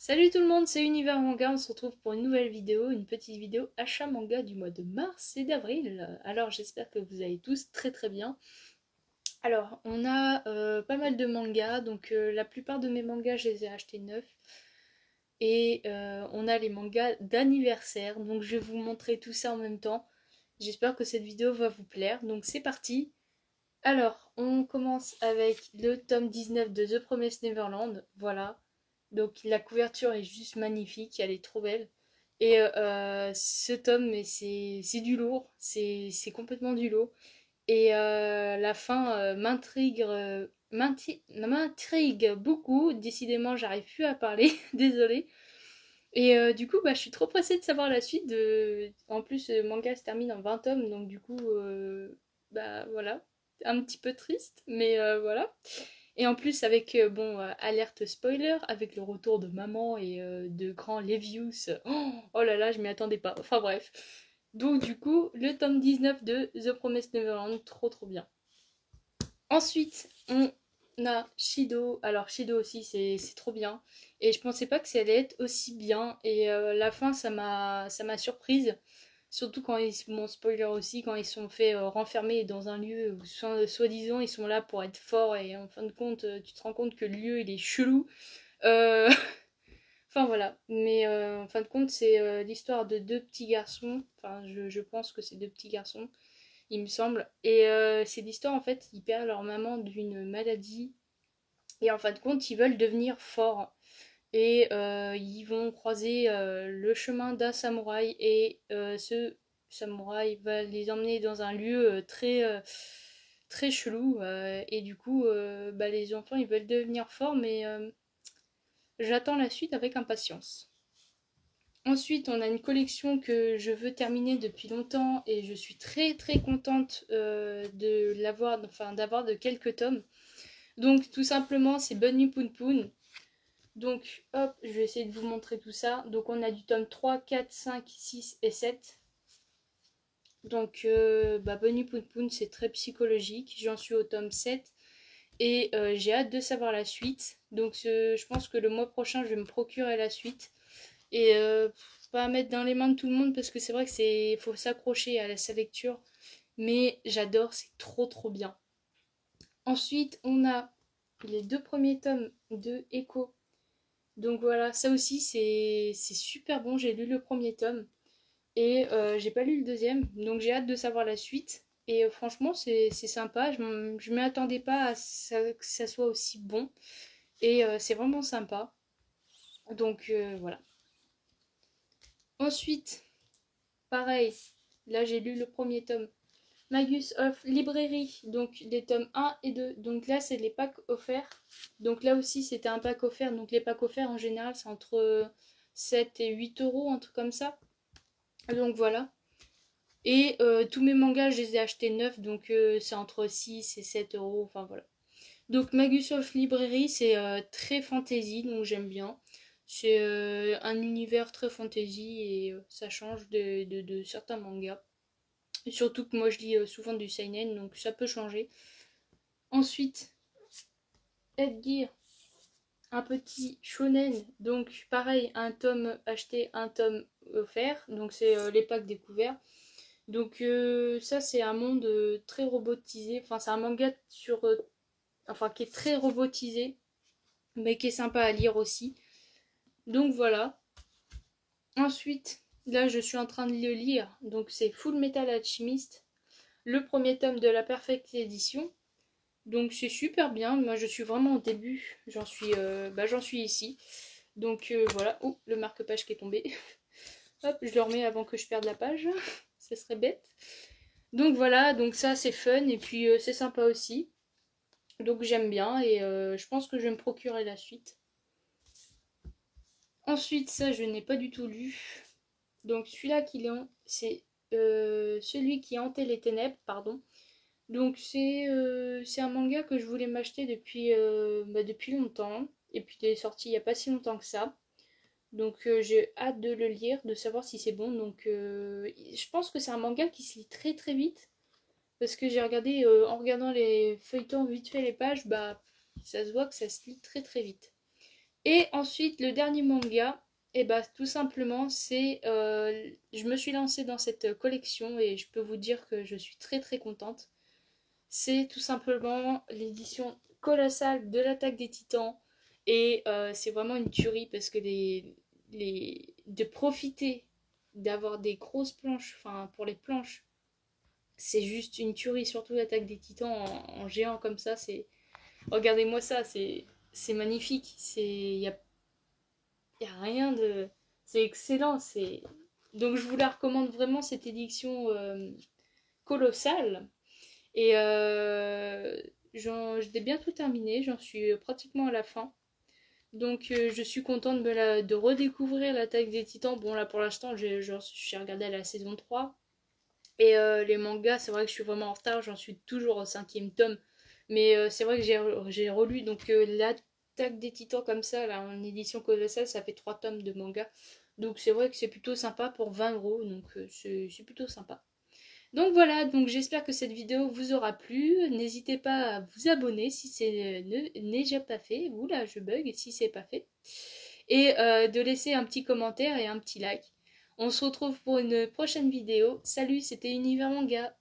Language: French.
Salut tout le monde, c'est Univers Manga, on se retrouve pour une nouvelle vidéo, une petite vidéo achat manga du mois de mars et d'avril. Alors j'espère que vous allez tous très très bien. Alors on a pas mal de mangas, donc la plupart de mes mangas je les ai achetés neufs. Et on a les mangas d'anniversaire, donc je vais vous montrer tout ça en même temps. J'espère que cette vidéo va vous plaire, donc c'est parti. Alors, on commence avec le tome 19 de The Promised Neverland. Voilà. Donc la couverture est juste magnifique, elle est trop belle. Et ce tome, mais c'est du lourd, c'est complètement du lourd. Et la fin m'intrigue beaucoup. Décidément, j'arrive plus à parler, désolée. Et du coup, bah, je suis trop pressée de savoir la suite. En plus, le manga se termine en 20 tomes, donc du coup, bah voilà, un petit peu triste, mais voilà. Et en plus, avec, bon, alerte spoiler, avec le retour de maman et de grand Levius, oh là là, je m'y attendais pas. Enfin bref. Donc du coup, le tome 19 de The Promised Neverland, trop trop bien. Ensuite, on a Shido. Alors, Shido aussi, c'est trop bien. Et je pensais pas que ça allait être aussi bien. Et la fin, ça m'a surprise. Surtout quand ils, bon, spoiler aussi, quand ils sont fait renfermer dans un lieu où soi-disant ils sont là pour être forts et en fin de compte, tu te rends compte que le lieu il est chelou. Euh, Enfin voilà. Mais en fin de compte, c'est l'histoire de deux petits garçons. Enfin, je pense que c'est deux petits garçons il me semble. Et c'est l'histoire, en fait, ils perdent leur maman d'une maladie. Et en fin de compte, ils veulent devenir forts. Et ils vont croiser le chemin d'un samouraï. Et ce samouraï va les emmener dans un lieu très chelou. Et du coup, bah, les enfants, ils veulent devenir forts. Mais j'attends la suite avec impatience. Ensuite, on a une collection que je veux terminer depuis longtemps et je suis très très contente de l'avoir, enfin d'avoir de quelques tomes. Donc tout simplement, c'est Bunny Poon Poon. Donc hop, je vais essayer de vous montrer tout ça. Donc on a du tome 3, 4, 5, 6 et 7. Donc bah, Bunny Poon Poon, c'est très psychologique. J'en suis au tome 7 et j'ai hâte de savoir la suite. Donc je pense que le mois prochain, je vais me procurer la suite. Et pas à mettre dans les mains de tout le monde parce que c'est vrai que c'est faut s'accrocher à sa lecture. Mais j'adore, c'est trop trop bien. Ensuite, on a les deux premiers tomes de Echo. Donc voilà, ça aussi c'est super bon. J'ai lu le premier tome et j'ai pas lu le deuxième. Donc j'ai hâte de savoir la suite. Et franchement, c'est sympa. Je m'y attendais pas à que ça soit aussi bon. Et c'est vraiment sympa. Donc voilà. Ensuite, pareil, là j'ai lu le premier tome. Magus of Librairie, donc les tomes 1 et 2. Donc là, c'est les packs offerts. Donc là aussi, c'était un pack offert. Donc les packs offerts, en général, c'est entre 7 et 8 euros, un truc comme ça. Donc voilà. Et tous mes mangas, je les ai achetés neufs. Donc c'est entre 6 et 7 euros. Enfin voilà. Donc Magus of Librairie, c'est très fantasy. Donc j'aime bien. C'est un univers très fantasy et ça change de certains mangas. Et surtout que moi je lis souvent du seinen, donc ça peut changer. Ensuite, Edgear, un petit shonen, donc pareil, un tome acheté, un tome offert, donc c'est les packs découverts. Donc ça c'est un monde très robotisé, enfin c'est un manga sur, enfin qui est très robotisé, mais qui est sympa à lire aussi. Donc voilà. Ensuite, là je suis en train de le lire, donc c'est Full Metal Alchemist, le premier tome de la Perfect Edition. Donc c'est super bien. Moi je suis vraiment au début. J'en suis ici. Donc voilà. Oh, le marque-page qui est tombé. Hop, je le remets avant que je perde la page. Ça serait bête. Donc voilà, donc ça c'est fun et puis c'est sympa aussi. Donc j'aime bien et je pense que je vais me procurer la suite. Ensuite, ça je n'ai pas du tout lu. Donc celui-là c'est celui qui hantait les ténèbres, pardon. Donc c'est un manga que je voulais m'acheter depuis longtemps. Et puis il est sorti il n'y a pas si longtemps que ça. Donc j'ai hâte de le lire, de savoir si c'est bon. Donc je pense que c'est un manga qui se lit très très vite. Parce que j'ai regardé, en regardant les feuilletons vite fait les pages, bah ça se voit que ça se lit très très vite. Et ensuite, le dernier manga, et bah tout simplement, c'est... je me suis lancée dans cette collection et je peux vous dire que je suis très très contente. C'est tout simplement l'édition colossale de l'Attaque des Titans. Et c'est vraiment une tuerie parce que de profiter d'avoir des grosses planches, enfin pour les planches, c'est juste une tuerie, surtout l'Attaque des Titans en géant comme ça. Regardez-moi ça, c'est magnifique. Y a rien de... C'est excellent. Donc je vous la recommande vraiment, cette édition colossale. Et je l'ai bientôt terminé, j'en suis pratiquement à la fin. Donc je suis contente de redécouvrir l'Attaque des Titans. Bon là pour l'instant j'ai regardé la saison 3. Et les mangas, c'est vrai que je suis vraiment en retard, j'en suis toujours au 5e tome. Mais c'est vrai que j'ai relu donc l'Attaque des Titans comme ça, là, en édition colossale, ça fait 3 tomes de manga. Donc c'est vrai que c'est plutôt sympa pour 20 €, donc c'est plutôt sympa. Donc voilà, donc j'espère que cette vidéo vous aura plu. N'hésitez pas à vous abonner si c'est n'est déjà pas fait. Oula, je bug si c'est pas fait. Et de laisser un petit commentaire et un petit like. On se retrouve pour une prochaine vidéo. Salut, c'était Univers Manga.